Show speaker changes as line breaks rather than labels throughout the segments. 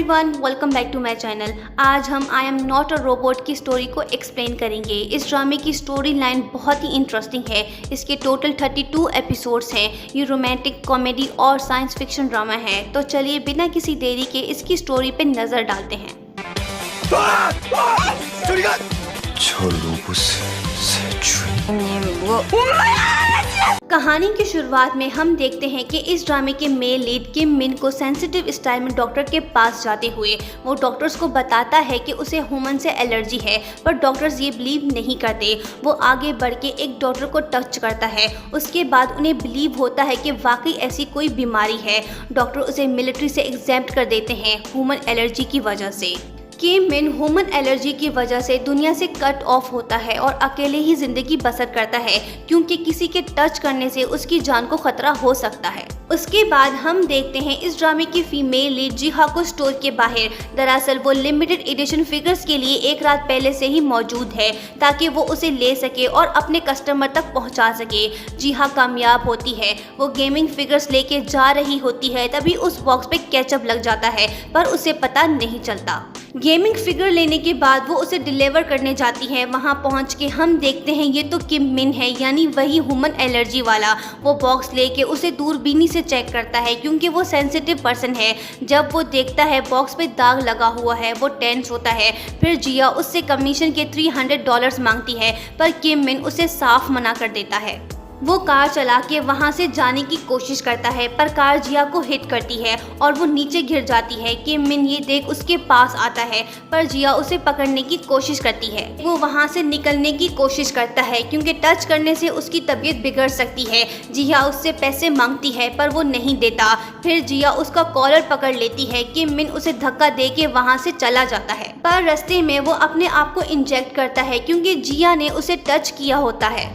Everyone, welcome back to my channel. आज हम I am not a robot की story को एक्सप्लेन करेंगे। इस ड्रामे की स्टोरी लाइन बहुत ही इंटरेस्टिंग है। इसके टोटल 32 एपिसोड्स हैं। ये रोमांटिक, कॉमेडी और साइंस फिक्शन ड्रामा है। तो चलिए बिना किसी देरी के इसकी स्टोरी पे नजर डालते हैं। कहानी की शुरुआत में हम देखते हैं कि इस ड्रामे के मेल लीड किम मिन को सेंसिटिव स्टाइल में डॉक्टर के पास जाते हुए वो डॉक्टर्स को बताता है कि उसे ह्यूमन से एलर्जी है, पर डॉक्टर्स ये बिलीव नहीं करते। वो आगे बढ़ के एक डॉक्टर को टच करता है। उसके बाद उन्हें बिलीव होता है कि वाकई ऐसी कोई बीमारी है। डॉक्टर उसे मिलिट्री से एग्जेम्प्ट कर देते हैं ह्यूमन एलर्जी की वजह से। किम मिन ह्यूमन एलर्जी की वजह से दुनिया से कट ऑफ होता है और अकेले ही जिंदगी बसर करता है, क्योंकि किसी के टच करने से उसकी जान को खतरा हो सकता है। उसके बाद हम देखते हैं इस ड्रामे की फीमेल लीड जिहा को स्टोर के बाहर। दरअसल वो लिमिटेड एडिशन फिगर्स के लिए एक रात पहले से ही मौजूद है ताकि वो उसे ले सके और अपने कस्टमर तक पहुंचा सके। जिहा कामयाब होती है। वो गेमिंग फिगर्स लेके जा रही होती है, तभी उस बॉक्स पे कैचअप लग जाता है, पर उसे पता नहीं चलता। गेमिंग फिगर लेने के बाद वो उसे डिलीवर करने जाती है। वहाँ पहुँच के हम देखते हैं ये तो किम मिन है, यानी वही ह्यूमन एलर्जी वाला। वो बॉक्स लेके उसे दूरबीनी से चेक करता है, क्योंकि वो सेंसिटिव पर्सन है। जब वो देखता है बॉक्स पे दाग लगा हुआ है, वो टेंस होता है। फिर जिया उससे कमीशन के $300 मांगती है, पर किम मिन उसे साफ मना कर देता है। वो कार चला के वहाँ से जाने की कोशिश करता है, पर कार जिया को हिट करती है और वो नीचे गिर जाती है। किम मिन ये देख उसके पास आता है, पर जिया उसे पकड़ने की कोशिश करती है। वो वहाँ से निकलने की कोशिश करता है, क्योंकि टच करने से उसकी तबीयत बिगड़ सकती है। जिया उससे पैसे मांगती है, पर वो नहीं देता। फिर जिया उसका कॉलर पकड़ लेती है। किम मिन उसे धक्का दे के वहाँ से चला जाता है, पर रास्ते में वो अपने आप को इंजेक्ट करता है, क्योंकि जिया ने उसे टच किया होता है।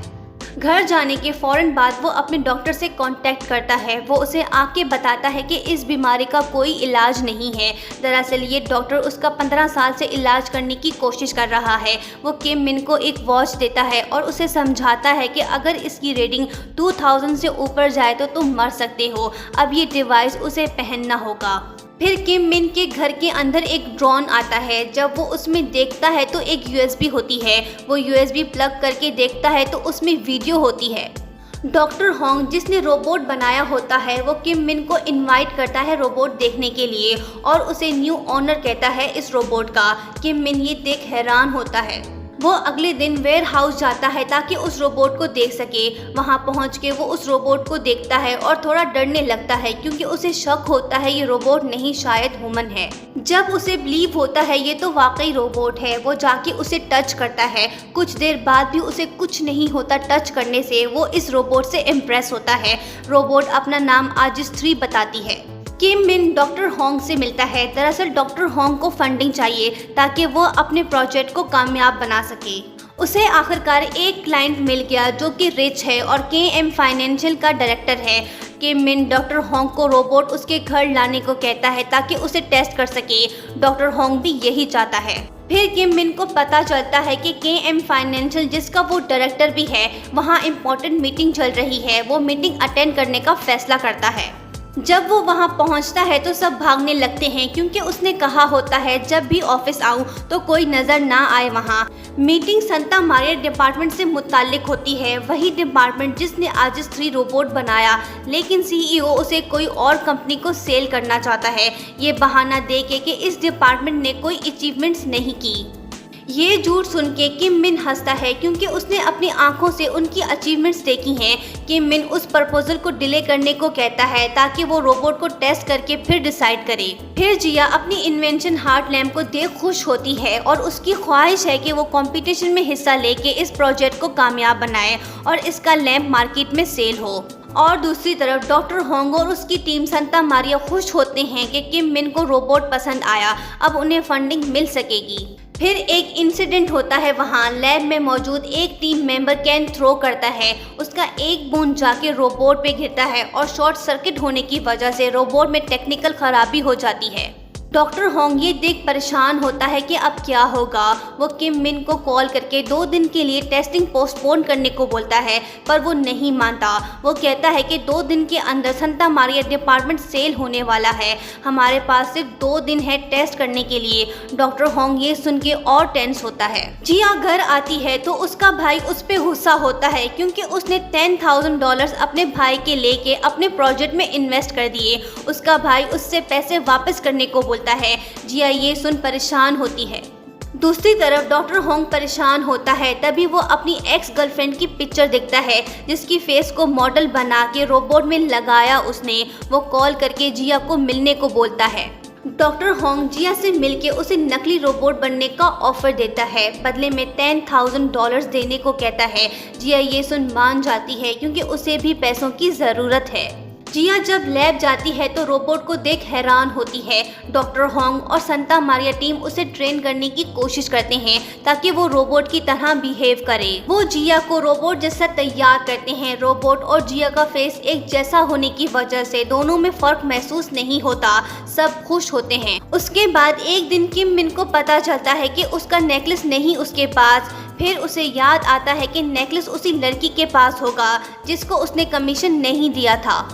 घर जाने के फौरन बाद वो अपने डॉक्टर से कांटेक्ट करता है। वो उसे आके बताता है कि इस बीमारी का कोई इलाज नहीं है। दरअसल ये डॉक्टर उसका 15 साल से इलाज करने की कोशिश कर रहा है। वो किम मिन को एक वॉच देता है और उसे समझाता है कि अगर इसकी रीडिंग 2000 से ऊपर जाए तो तुम मर सकते हो। अब ये डिवाइस उसे पहनना होगा। फिर किम मिन के घर के अंदर एक ड्रोन आता है। जब वो उसमें देखता है तो एक यूएसबी होती है। वो यूएसबी प्लग करके देखता है तो उसमें वीडियो होती है। डॉक्टर होंग, जिसने रोबोट बनाया होता है, वो किम मिन को इनवाइट करता है रोबोट देखने के लिए और उसे न्यू ओनर कहता है इस रोबोट का। किम मिन ये देख हैरान होता है। वो अगले दिन वेयर हाउस जाता है ताकि उस रोबोट को देख सके। वहाँ पहुँच के वो उस रोबोट को देखता है और थोड़ा डरने लगता है, क्योंकि उसे शक होता है ये रोबोट नहीं, शायद ह्यूमन है। जब उसे बिलीव होता है ये तो वाकई रोबोट है, वो जाके उसे टच करता है। कुछ देर बाद भी उसे कुछ नहीं होता टच करने से। वो इस रोबोट से इम्प्रेस होता है। रोबोट अपना नाम आजिस 3 बताती है। किम मिन डॉक्टर होंग से मिलता है। दरअसल डॉक्टर होंग को फंडिंग चाहिए ताकि वो अपने प्रोजेक्ट को कामयाब बना सके। उसे आखिरकार एक क्लाइंट मिल गया जो कि रिच है और KM फाइनेंशियल का डायरेक्टर है। किम मिन डॉक्टर होंग को रोबोट उसके घर लाने को कहता है ताकि उसे टेस्ट कर सके। डॉक्टर होंग भी यही चाहता है। फिर किम मिन को पता चलता है कि KM फाइनेंशियल, जिसका वो डायरेक्टर भी है, वहाँ इम्पोर्टेंट मीटिंग चल रही है। वो मीटिंग अटेंड करने का फैसला करता है। जब वो वहाँ पहुँचता है तो सब भागने लगते हैं, क्योंकि उसने कहा होता है जब भी ऑफिस आऊँ तो कोई नज़र ना आए। वहाँ मीटिंग संता मारिया डिपार्टमेंट से मुताल्लिक होती है, वही डिपार्टमेंट जिसने आजिस 3 रोबोट बनाया, लेकिन CEO उसे कोई और कंपनी को सेल करना चाहता है, ये बहाना दे के कि इस डिपार्टमेंट ने कोई अचीवमेंट्स नहीं की। ये झूठ सुन के किम मिन हंसता है, क्योंकि उसने अपनी आंखों से उनकी अचीवमेंट्स देखी हैं। किम मिन उस प्रपोजल को डिले करने को कहता है ताकि वो रोबोट को टेस्ट करके फिर डिसाइड करे। फिर जिया अपनी इन्वेंशन हार्ट लैम्प को देख खुश होती है और उसकी ख्वाहिश है कि वो कंपटीशन में हिस्सा लेके इस प्रोजेक्ट को कामयाब बनाए और इसका लैम्प मार्केट में सेल हो। और दूसरी तरफ डॉक्टर होंग और उसकी टीम संता मारिया खुश होते हैं कि किम मिन को रोबोट पसंद आया, अब उन्हें फंडिंग मिल सकेगी। फिर एक इंसिडेंट होता है। वहाँ लैब में मौजूद एक टीम मेंबर कैन थ्रो करता है। उसका एक बूंद जाके रोबोट पे गिरता है और शॉर्ट सर्किट होने की वजह से रोबोट में टेक्निकल खराबी हो जाती है। डॉक्टर होंग ये देख परेशान होता है कि अब क्या होगा। वो किम मिन को कॉल करके 2 दिन के लिए टेस्टिंग पोस्टपोन करने को बोलता है, पर वो नहीं मानता। वो कहता है कि 2 दिन के अंदर सांता मारिया डिपार्टमेंट सेल होने वाला है, हमारे पास सिर्फ 2 दिन है टेस्ट करने के लिए। डॉक्टर होंग ये सुन के और टेंस होता है। जिया घर आती है तो उसका भाई उस पे गुस्सा होता है क्योंकि उसने $10,000 अपने भाई के लेके अपने प्रोजेक्ट में इन्वेस्ट कर दिए। उसका भाई उससे पैसे वापस करने को बोलता है। जिया ये सुन परेशान होती है। दूसरी तरफ डॉक्टर होंग परेशान होता है। तभी वो अपनी एक्स गर्लफ्रेंड की पिक्चर देखता है जिसकी फेस को मॉडल बना के रोबोट में लगाया उसने। वो कॉल करके जिया को मिलने को बोलता है। डॉक्टर होंग जिया से मिलके उसे नकली रोबोट बनने का ऑफर देता है, बदले में $10,000 देने को कहता है। जिया ये सुन मान जाती है क्योंकि उसे भी पैसों की ज़रूरत है। जिया जब लैब जाती है तो रोबोट को देख हैरान होती है। डॉक्टर होंग और सांता मारिया टीम उसे ट्रेन करने की कोशिश करते हैं ताकि वो रोबोट की तरह बिहेव करे। वो जिया को रोबोट जैसा तैयार करते हैं। रोबोट और जिया का फेस एक जैसा होने की वजह से दोनों में फर्क महसूस नहीं होता। सब खुश होते हैं। उसके बाद एक दिन किम मिन को पता चलता है कि उसका नेकलेस नहीं उसके पास। फिर उसे याद आता है कि नेकलेस उसी लड़की के पास होगा जिसको उसने कमीशन नहीं दिया था।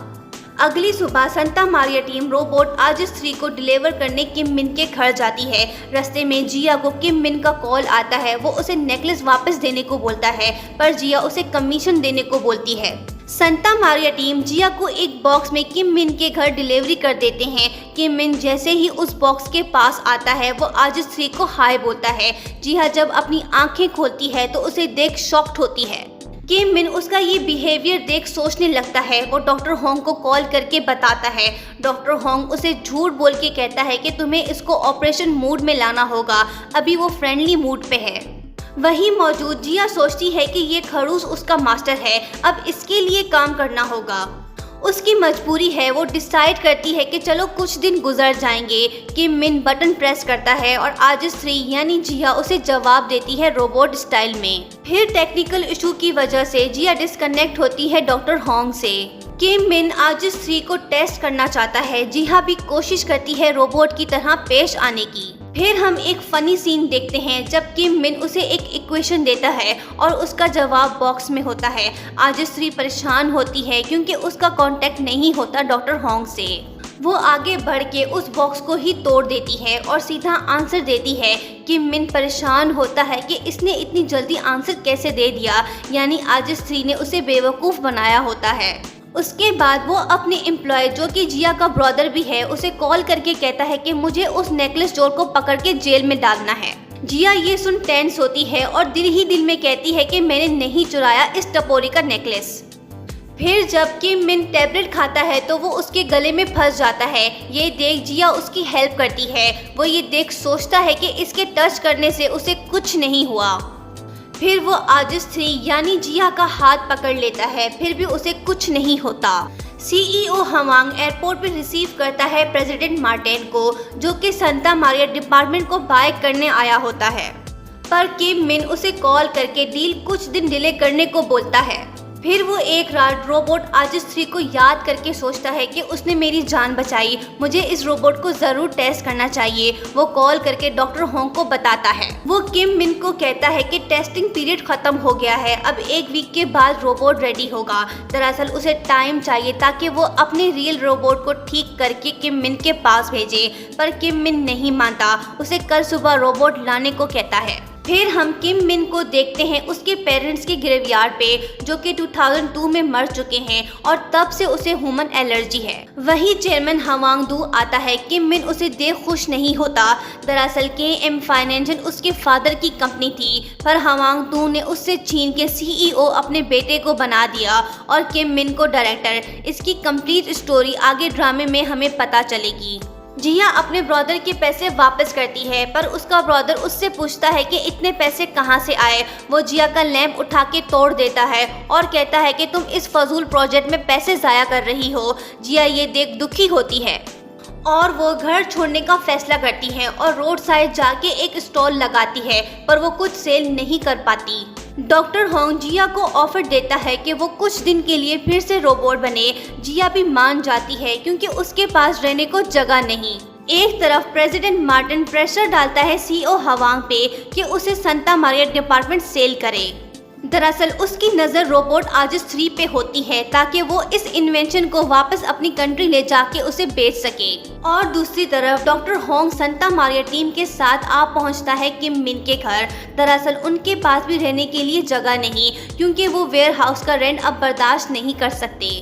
अगली सुबह Santa Maria team robot Aziz 3 को डिलीवर करने किम मिन के घर जाती है। रास्ते में जिया को किम मिन का कॉल आता है। वो उसे नेकलेस वापस देने को बोलता है, पर जिया उसे कमीशन देने को बोलती है। सांता मारिया टीम जिया को एक बॉक्स में किम मिन के घर डिलीवरी कर देते हैं। किम मिन जैसे ही उस बॉक्स के पास आता है वो आजिस 3 को हाय बोलता है। जिया जब अपनी आंखें खोलती है तो उसे देख शॉक्ड होती है। किम मिन उसका ये बिहेवियर देख सोचने लगता है। वो डॉक्टर होंग को कॉल करके बताता है। डॉक्टर होंग उसे झूठ बोल के कहता है कि तुम्हें इसको ऑपरेशन मूड में लाना होगा, अभी वो फ्रेंडली मूड पे है। वहीं मौजूद जिया सोचती है कि ये खड़ूस उसका मास्टर है, अब इसके लिए काम करना होगा। उसकी मजबूरी है। वो डिसाइड करती है कि चलो कुछ दिन गुजर जाएंगे। किम मिन बटन प्रेस करता है और आजिस 3 यानी जिया उसे जवाब देती है रोबोट स्टाइल में। फिर टेक्निकल इशू की वजह से जिया डिस्कनेक्ट होती है डॉक्टर होंग से। किम मिन आजिस 3 को टेस्ट करना चाहता है। जिया भी कोशिश करती है रोबोट की तरह पेश आने की। फिर हम एक फनी सीन देखते हैं जब किम मिन उसे एक इक्वेशन देता है और उसका जवाब बॉक्स में होता है। आजिस 3 परेशान होती है क्योंकि उसका कांटेक्ट नहीं होता डॉक्टर होंग से। वो आगे बढ़ के उस बॉक्स को ही तोड़ देती है और सीधा आंसर देती है। किम मिन परेशान होता है कि इसने इतनी जल्दी आंसर कैसे दे दिया, यानी आजिस 3 ने उसे बेवकूफ़ बनाया होता है। उसके बाद वो अपने एम्प्लॉय जो कि जिया का ब्रदर भी है उसे कॉल करके कहता है कि मुझे उस नेकलेस चोर को पकड़ के जेल में डालना है। जिया ये सुन टेंस होती है और दिल ही दिल में कहती है कि मैंने नहीं चुराया इस टपोरी का नेकलेस। फिर जब किम मिन टैबलेट खाता है तो वो उसके गले में फंस जाता है। ये देख जिया उसकी हेल्प करती है। वो ये देख सोचता है कि इसके टच करने से उसे कुछ नहीं हुआ। फिर वो आजिस 3 यानी जिया का हाथ पकड़ लेता है, फिर भी उसे कुछ नहीं होता। सीईओ हवांग एयरपोर्ट पर रिसीव करता है प्रेसिडेंट मार्टिन को, जो कि सांता मारिया डिपार्टमेंट को बाय करने आया होता है। पर किम मिन उसे कॉल करके डील कुछ दिन डिले करने को बोलता है। फिर वो एक रात रोबोट आजिस 3 को याद करके सोचता है कि उसने मेरी जान बचाई, मुझे इस रोबोट को जरूर टेस्ट करना चाहिए। वो कॉल करके डॉक्टर होंग को बताता है। वो किम मिन को कहता है कि टेस्टिंग पीरियड खत्म हो गया है, अब 1 वीक के बाद रोबोट रेडी होगा। दरअसल उसे टाइम चाहिए ताकि वो अपने रियल रोबोट को ठीक करके किम मिन के पास भेजे, पर किम मिन नहीं मानता। उसे कल सुबह रोबोट लाने को कहता है। फिर हम किम मिन को देखते हैं उसके पेरेंट्स के ग्रेवयार्ड पे, जो कि 2002 में मर चुके हैं और तब से उसे ह्यूमन एलर्जी है। वहीं चेयरमैन हवांग दू आता है। किम मिन उसे देख खुश नहीं होता। दरअसल KM फाइनेंशियल उसके फादर की कंपनी थी, पर हवांग दू ने उससे छीन के CEO अपने बेटे को बना दिया और किम मिन को डायरेक्टर। इसकी कंप्लीट स्टोरी आगे ड्रामे में हमें पता चलेगी। जिया अपने ब्रदर के पैसे वापस करती है, पर उसका ब्रदर उससे पूछता है कि इतने पैसे कहाँ से आए। वो जिया का लैंप उठा के तोड़ देता है और कहता है कि तुम इस फजूल प्रोजेक्ट में पैसे ज़ाया कर रही हो। जिया ये देख दुखी होती है और वो घर छोड़ने का फैसला करती है और रोड साइड जाके एक स्टॉल लगाती है, पर वो कुछ सेल नहीं कर पाती। डॉक्टर होंग जिया को ऑफर देता है कि वो कुछ दिन के लिए फिर से रोबोट बने। जिया भी मान जाती है क्योंकि उसके पास रहने को जगह नहीं। एक तरफ प्रेसिडेंट मार्टिन प्रेशर डालता है सीईओ हवांग पे कि उसे सांता मारिया डिपार्टमेंट सेल करे। दरअसल उसकी नज़र रोबोट आजिस 3 पे होती है ताकि वो इस इन्वेंशन को वापस अपनी कंट्री ले जाके उसे बेच सके। और दूसरी तरफ doctor Hong Santa Maria team के साथ आ पहुंचता है किम मिन के घर। दरअसल उनके पास भी रहने के लिए जगह नहीं, क्योंकि वो वेयर हाउस का रेंट अब बर्दाश्त नहीं कर सकते।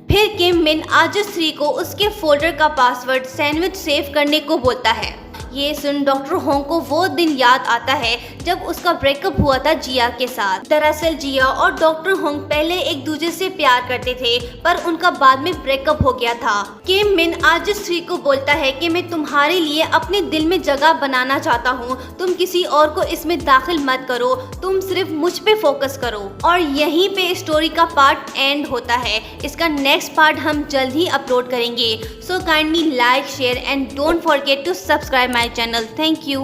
फिर किम मिन आजिस 3 को उसके फोल्डर का पासवर्ड सैंडविच सेव करने को बोलता है। ये सुन डॉक्टर होंग को वो दिन याद आता है जब उसका ब्रेकअप हुआ था जिया के साथ। दरअसल जिया और डॉक्टर होंग पहले एक दूसरे से प्यार करते थे, पर उनका बाद में ब्रेकअप हो गया था। किम मिन आजिस 3 को बोलता है कि मैं तुम्हारे लिए अपने दिल में जगह बनाना चाहता हूँ, तुम किसी और को इसमें दाखिल मत करो, तुम सिर्फ मुझ पे फोकस करो। और यहीं पे स्टोरी का पार्ट एंड होता है। इसका नेक्स्ट पार्ट हम जल्द ही अपलोड करेंगे। So kindly like, share and don't forget to subscribe my channel. Thank you.